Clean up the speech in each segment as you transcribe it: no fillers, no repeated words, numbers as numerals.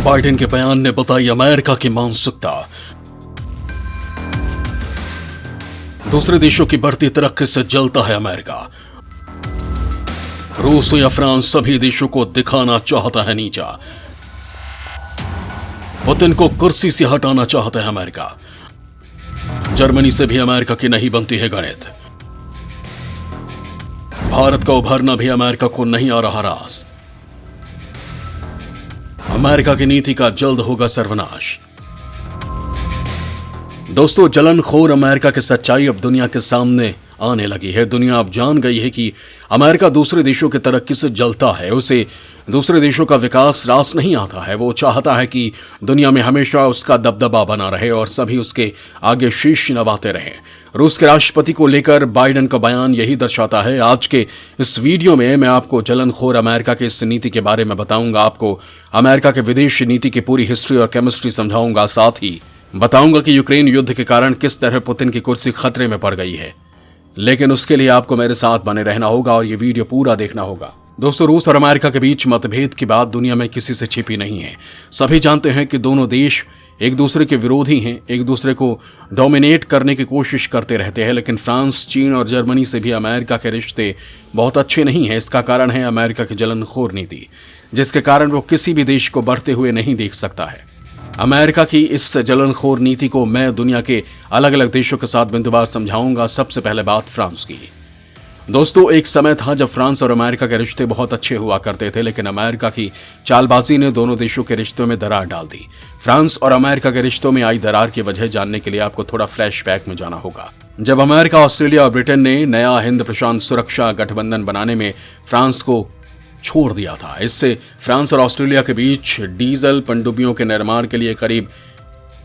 Biden के बयान ने बताई अमेरिका की मानसिकता। दूसरे देशों की बढ़ती तरक्की से जलता है अमेरिका। रूस या फ्रांस सभी देशों को दिखाना चाहता है नीचा। पुतिन को कुर्सी से हटाना चाहता है अमेरिका। जर्मनी से भी अमेरिका की नहीं बनती है गणित। भारत का उभरना भी अमेरिका को नहीं आ रहा रास। अमेरिका की नीति का जल्द होगा सर्वनाश। दोस्तों, जलनखोर अमेरिका की सच्चाई अब दुनिया के सामने आने लगी है। दुनिया अब जान गई है कि अमेरिका दूसरे देशों की तरक्की से जलता है। उसे दूसरे देशों का विकास रास नहीं आता है। वो चाहता है कि दुनिया में हमेशा उसका दबदबा बना रहे और सभी उसके आगे शीश नवाते रहें। रूस के राष्ट्रपति को लेकर बाइडेन का बयान यही दर्शाता है। आज के इस वीडियो में मैं आपको जलनखोर अमेरिका की इस नीति के बारे में बताऊंगा। आपको अमेरिका के विदेश नीति की पूरी हिस्ट्री और केमिस्ट्री समझाऊंगा। साथ ही बताऊंगा कि यूक्रेन युद्ध के कारण किस तरह पुतिन की कुर्सी खतरे में पड़ गई है। लेकिन उसके लिए आपको मेरे साथ बने रहना होगा और ये वीडियो पूरा देखना होगा। दोस्तों, रूस और अमेरिका के बीच मतभेद की बात दुनिया में किसी से छिपी नहीं है। सभी जानते हैं कि दोनों देश एक दूसरे के विरोधी हैं, एक दूसरे को डोमिनेट करने की कोशिश करते रहते हैं। लेकिन फ्रांस, चीन और जर्मनी से भी अमेरिका के रिश्ते बहुत अच्छे नहीं हैं। इसका कारण है अमेरिका की जलनखोर नीति, जिसके कारण वो किसी भी देश को बढ़ते हुए नहीं देख सकता है। अमेरिका की इस जलनखोर नीति को मैं दुनिया के अलग अलग देशों के साथ बिंदुवार समझाऊंगा। सबसे पहले बात फ्रांस की। दोस्तों, एक समय था जब फ्रांस और अमेरिका के रिश्ते बहुत अच्छे हुआ करते थे, लेकिन अमेरिका की चालबाजी ने दोनों देशों के रिश्तों में दरार डाल दी। फ्रांस और अमेरिका के रिश्तों में आई दरार की वजह जानने के लिए आपको थोड़ा फ्लैशबैक में जाना होगा। जब अमेरिका, ऑस्ट्रेलिया और ब्रिटेन ने नया हिंद प्रशांत सुरक्षा गठबंधन बनाने में फ्रांस को छोड़ दिया था। इससे फ्रांस और ऑस्ट्रेलिया के बीच डीजल पनडुब्बियों के निर्माण के लिए करीब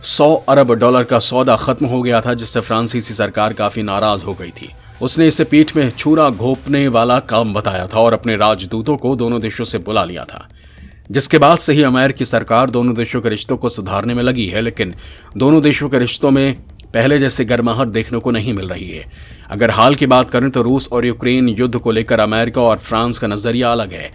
$100 अरब का सौदा खत्म हो गया था, जिससे फ्रांसीसी सरकार काफी नाराज हो गई थी। उसने इसे पीठ में छुरा घोंपने वाला काम बताया था और अपने राजदूतों को दोनों देशों से बुला लिया था। जिसके बाद से ही अमेरिकी सरकार दोनों देशों के रिश्तों को सुधारने में लगी है। लेकिन दोनों देशों के रिश्तों में पहले जैसे गर्माहट देखने को नहीं मिल रही है। अगर हाल की बात करें तो रूस और यूक्रेन युद्ध को लेकर अमेरिका और फ्रांस का नजरिया अलग है।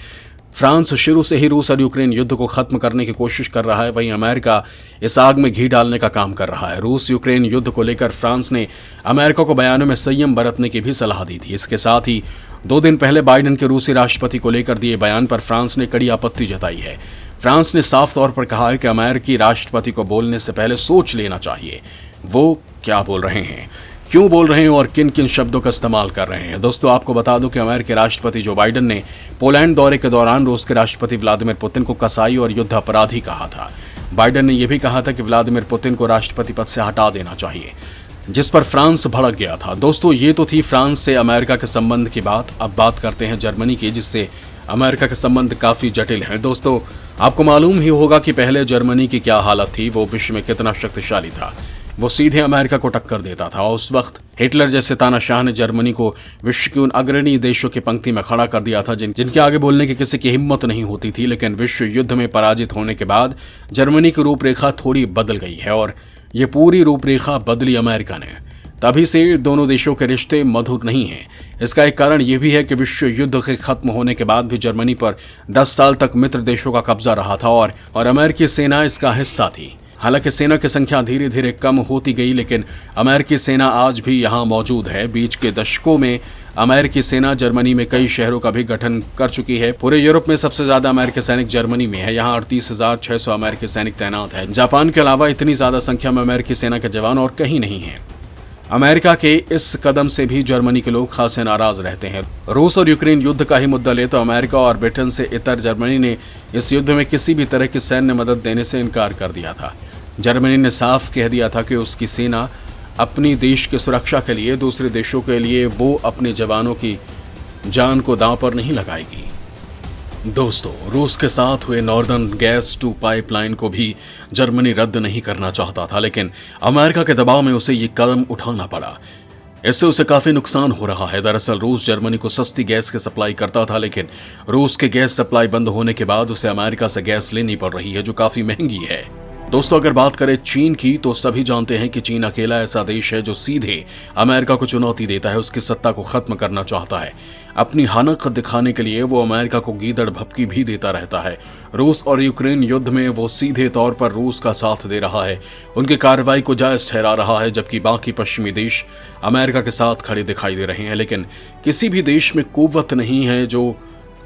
फ्रांस शुरू से ही रूस और यूक्रेन युद्ध को खत्म करने की कोशिश कर रहा है, वहीं अमेरिका इस आग में घी डालने का काम कर रहा है। रूस यूक्रेन युद्ध को लेकर फ्रांस ने अमेरिका को बयानों में संयम बरतने की भी सलाह दी थी। इसके साथ ही 2 दिन पहले बाइडेन के रूसी राष्ट्रपति को लेकर दिए बयान पर फ्रांस ने कड़ी आपत्ति जताई है। फ्रांस ने साफ तौर पर कहा है कि अमेरिकी राष्ट्रपति को बोलने से पहले सोच लेना चाहिए वो क्या बोल रहे हैं, क्यों बोल रहे हैं और किन किन शब्दों का इस्तेमाल कर रहे हैं। दोस्तों, आपको बता दूं कि अमेरिकी राष्ट्रपति जो बाइडेन ने पोलैंड दौरे के दौरान रूस के राष्ट्रपति व्लादिमीर पुतिन को कसाई और युद्ध अपराधी कहा था। बाइडेन ने यह भी कहा था कि व्लादिमीर पुतिन को राष्ट्रपति पद से हटा देना चाहिए, जिस पर फ्रांस भड़क गया था। दोस्तों, ये तो थी फ्रांस से अमेरिका के संबंध की बात। अब बात करते हैं जर्मनी की, जिससे अमेरिका के संबंध काफी जटिल हैं। दोस्तों, आपको मालूम ही होगा कि पहले जर्मनी की क्या हालत थी, वो विश्व में कितना शक्तिशाली था। वो सीधे अमेरिका को टक्कर देता था। उस वक्त हिटलर जैसे तानाशाह ने जर्मनी को विश्व के उन अग्रणी देशों की पंक्ति में खड़ा कर दिया था जिनके आगे बोलने की किसी की हिम्मत नहीं होती थी। लेकिन विश्व युद्ध में पराजित होने के बाद जर्मनी की रूपरेखा थोड़ी बदल गई है और ये पूरी रूपरेखा बदली अमेरिका ने। तभी से दोनों देशों के रिश्ते मधुर नहीं हैं। इसका एक कारण यह भी है कि विश्व युद्ध के खत्म होने के बाद भी जर्मनी पर 10 साल तक मित्र देशों का कब्जा रहा था और अमेरिकी सेना इसका हिस्सा थी। हालांकि सेना की संख्या धीरे धीरे कम होती गई, लेकिन अमेरिकी सेना आज भी यहां मौजूद है। बीच के दशकों में अमेरिकी सेना जर्मनी में कई शहरों का भी गठन कर चुकी है। पूरे यूरोप में सबसे ज्यादा अमेरिकी सैनिक जर्मनी में है। यहाँ 38,600 अमेरिकी सैनिक तैनात है। जापान के अलावा इतनी ज्यादा संख्या में अमेरिकी सेना के जवान और कहीं नहीं है। अमेरिका के इस कदम से भी जर्मनी के लोग खासे नाराज रहते हैं। रूस और यूक्रेन युद्ध का ही मुद्दा ले तो अमेरिका और ब्रिटेन से इतर जर्मनी ने इस युद्ध में किसी भी तरह की सैन्य मदद देने से इनकार कर दिया था। जर्मनी ने साफ कह दिया था कि उसकी सेना अपनी देश की सुरक्षा के लिए दूसरे देशों के लिए वो अपने जवानों की जान को दांव पर नहीं लगाएगी। दोस्तों, रूस के साथ हुए नॉर्दर्न गैस 2 पाइपलाइन को भी जर्मनी रद्द नहीं करना चाहता था, लेकिन अमेरिका के दबाव में उसे ये कदम उठाना पड़ा। इससे उसे काफी नुकसान हो रहा है। दरअसल रूस जर्मनी को सस्ती गैस की सप्लाई करता था, लेकिन रूस के गैस सप्लाई बंद होने के बाद उसे अमेरिका से गैस लेनी पड़ रही है, जो काफी महंगी है। दोस्तों अगर बात करें चीन की तो सभी जानते हैं कि चीन अकेला ऐसा देश है जो सीधे अमेरिका को चुनौती देता है, उसकी सत्ता को खत्म करना चाहता है। अपनी हानक दिखाने के लिए वो अमेरिका को गीदड़ भपकी भी देता रहता है। रूस और यूक्रेन युद्ध में वो सीधे तौर पर रूस का साथ दे रहा है, उनकी कार्रवाई को जायज ठहरा रहा है, जबकि बाकी पश्चिमी देश अमेरिका के साथ खड़े दिखाई दे रहे हैं। लेकिन किसी भी देश में कुव्वत नहीं है जो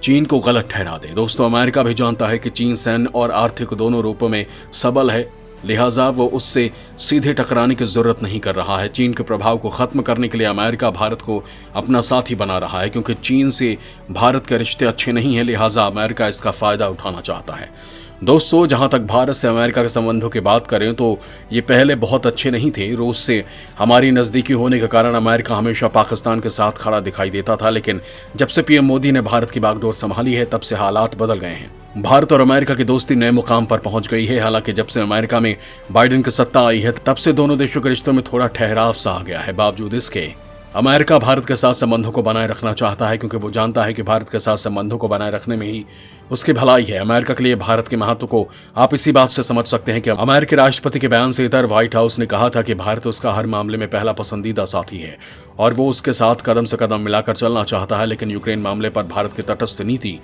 चीन को गलत ठहरा दे। दोस्तों अमेरिका भी जानता है कि चीन सैन्य और आर्थिक दोनों रूपों में सबल है, लिहाजा वो उससे सीधे टकराने की जरूरत नहीं कर रहा है। चीन के प्रभाव को खत्म करने के लिए अमेरिका भारत को अपना साथी बना रहा है, क्योंकि चीन से भारत के रिश्ते अच्छे नहीं हैं, लिहाजा अमेरिका इसका फायदा उठाना चाहता है। दोस्तों जहां तक भारत से अमेरिका के संबंधों की बात करें तो ये पहले बहुत अच्छे नहीं थे। रूस से हमारी नज़दीकी होने के कारण अमेरिका हमेशा पाकिस्तान के साथ खड़ा दिखाई देता था, लेकिन जब से पीएम मोदी ने भारत की बागडोर संभाली है तब से हालात बदल गए हैं। भारत और अमेरिका की दोस्ती नए मुकाम पर पहुंच गई है। हालांकि जब से अमेरिका में बाइडेन की सत्ता आई है तब से दोनों देशों के रिश्तों में थोड़ा ठहराव सा आ गया है। बावजूद इसके अमेरिका भारत के साथ संबंधों को बनाए रखना चाहता है, क्योंकि वो जानता है कि भारत के साथ संबंधों को बनाए रखने में ही उसकी भलाई है। अमेरिका के लिए भारत के महत्व को आप इसी बात से समझ सकते हैं कि अमेरिकी राष्ट्रपति के बयान से इधर व्हाइट हाउस ने कहा था कि भारत उसका हर मामले में पहला पसंदीदा साथी है और वो उसके साथ कदम से कदम मिलाकर चलना चाहता है। लेकिन यूक्रेन मामले पर भारत की तटस्थ नीति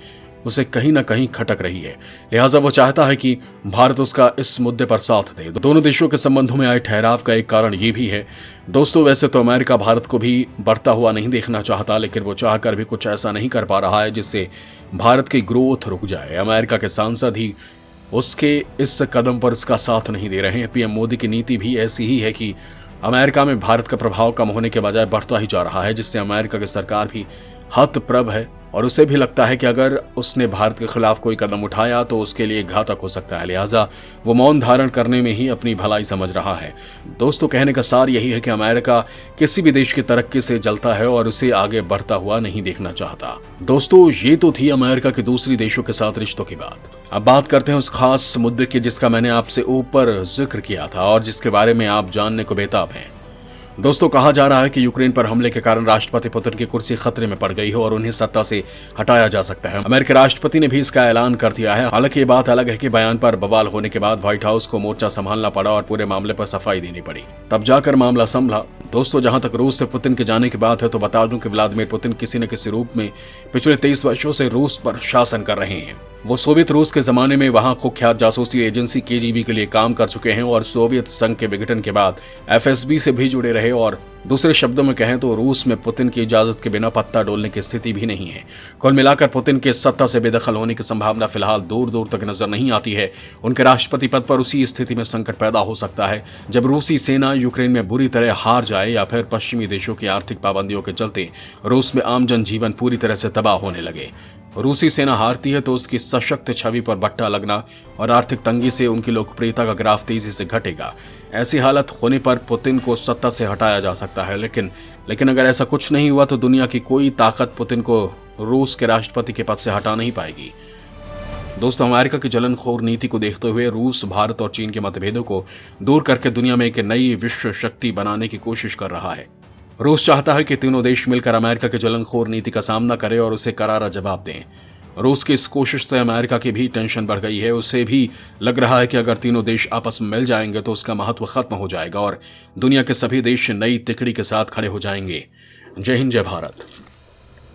उसे कहीं ना कहीं खटक रही है, लिहाजा वो चाहता है कि भारत उसका इस मुद्दे पर साथ दे। दोनों देशों के संबंधों में आए ठहराव का एक कारण ये भी है। दोस्तों वैसे तो अमेरिका भारत को भी बढ़ता हुआ नहीं देखना चाहता, लेकिन वो चाहकर भी कुछ ऐसा नहीं कर पा रहा है जिससे भारत की ग्रोथ रुक जाए। अमेरिका के सांसद ही उसके इस कदम पर उसका साथ नहीं दे रहे हैं। पीएम मोदी की नीति भी ऐसी ही है कि अमेरिका में भारत का प्रभाव कम होने के बजाय बढ़ता ही जा रहा है, जिससे अमेरिका की सरकार भी हतप्रभ है और उसे भी लगता है कि अगर उसने भारत के खिलाफ कोई कदम उठाया तो उसके लिए घातक हो सकता है, लिहाजा वो मौन धारण करने में ही अपनी भलाई समझ रहा है। दोस्तों कहने का सार यही है कि अमेरिका किसी भी देश की तरक्की से जलता है और उसे आगे बढ़ता हुआ नहीं देखना चाहता। दोस्तों ये तो थी अमेरिका के दूसरी देशों के साथ रिश्तों की बात। अब बात करते हैं उस खास मुद्दे की जिसका मैंने आपसे ऊपर जिक्र किया था और जिसके बारे में आप जानने को बेताब हैं। दोस्तों कहा जा रहा है कि यूक्रेन पर हमले के कारण राष्ट्रपति पुतिन की कुर्सी खतरे में पड़ गई है और उन्हें सत्ता से हटाया जा सकता है। अमेरिकी राष्ट्रपति ने भी इसका ऐलान कर दिया है। हालांकि ये बात अलग है कि बयान पर बवाल होने के बाद व्हाइट हाउस को मोर्चा संभालना पड़ा और पूरे मामले पर सफाई देनी पड़ी, तब जाकर मामला संभला। दोस्तों जहां तक रूस से पुतिन के जाने की बात है तो बता दूं कि व्लादिमीर पुतिन किसी न किसी रूप में पिछले 23 वर्षों से रूस पर शासन कर रहे हैं। वो सोवियत रूस के जमाने में वहां कुख्यात जासूसी एजेंसी केजीबी के लिए काम कर चुके हैं और सोवियत संघ के विघटन के बाद एफएसबी से भी जुड़े रहे और दूसरे शब्दों में कहें तो रूस में पुतिन की इजाजत के बिना पत्ता डोलने की स्थिति भी नहीं है। कुल मिलाकर पुतिन के सत्ता से बेदखल होने की संभावना फिलहाल दूर दूर तक नजर नहीं आती है। उनके राष्ट्रपति पद पर उसी स्थिति में संकट पैदा हो सकता है जब रूसी सेना यूक्रेन में बुरी तरह हार जाए या फिर पश्चिमी देशों की आर्थिक पाबंदियों के चलते रूस में आम जनजीवन पूरी तरह से तबाह होने लगे। रूसी सेना हारती है तो उसकी सशक्त छवि पर बट्टा लगना और आर्थिक तंगी से उनकी लोकप्रियता का ग्राफ तेजी से घटेगा। ऐसी हालत होने पर पुतिन को सत्ता से हटाया जा सकता है, लेकिन अगर ऐसा कुछ नहीं हुआ तो दुनिया की कोई ताकत पुतिन को रूस के राष्ट्रपति के पद से हटा नहीं पाएगी। दोस्तों अमेरिका की जलनखोर नीति को देखते हुए रूस भारत और चीन के मतभेदों को दूर करके दुनिया में एक नई विश्व शक्ति बनाने की कोशिश कर रहा है। रूस चाहता है कि तीनों देश मिलकर अमेरिका की जलनखोर नीति का सामना करें और उसे करारा जवाब दें। रूस की इस कोशिश से अमेरिका की भी टेंशन बढ़ गई है। उसे भी लग रहा है कि अगर तीनों देश आपस में मिल जाएंगे तो उसका महत्व खत्म हो जाएगा और दुनिया के सभी देश नई तिकड़ी के साथ खड़े हो जाएंगे। जय हिंद, जय भारत।